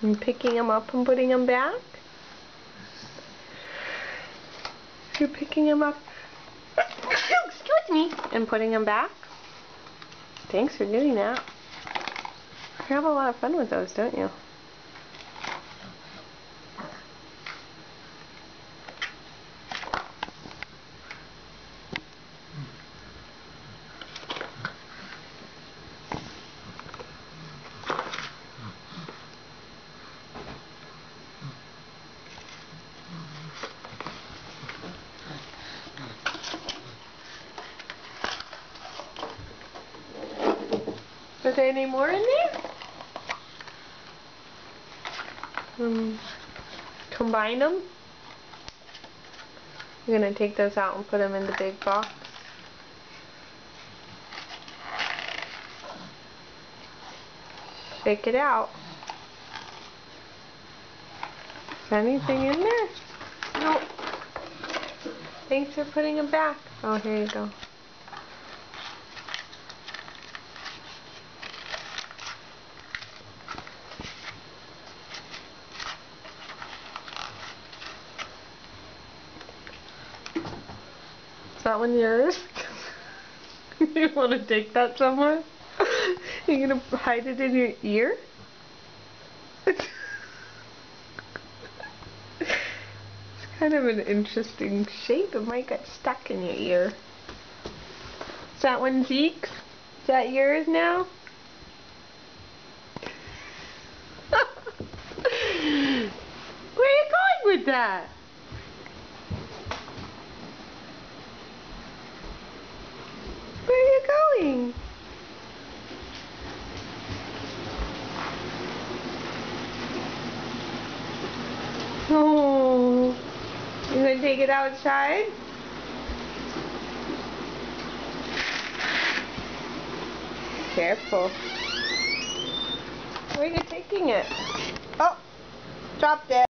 And picking them up and putting them back? You're picking them up, excuse me, and putting them back? Thanks for doing that. You have a lot of fun with those, don't you? Is there any more in there? Combine them. You're going to take those out and put them in the big box. Shake it out. Is there anything in there? Nope. Thanks for putting them back. Oh, here you go. Is that one yours? You want to take that somewhere? You're going to hide it in your ear? It's kind of an interesting shape. It might get stuck in your ear. Is that one Zeke's? Is that yours now? Where are you going with that? Where are you going? Oh, you gonna take it outside? Careful. Where are you taking it? Oh, dropped it.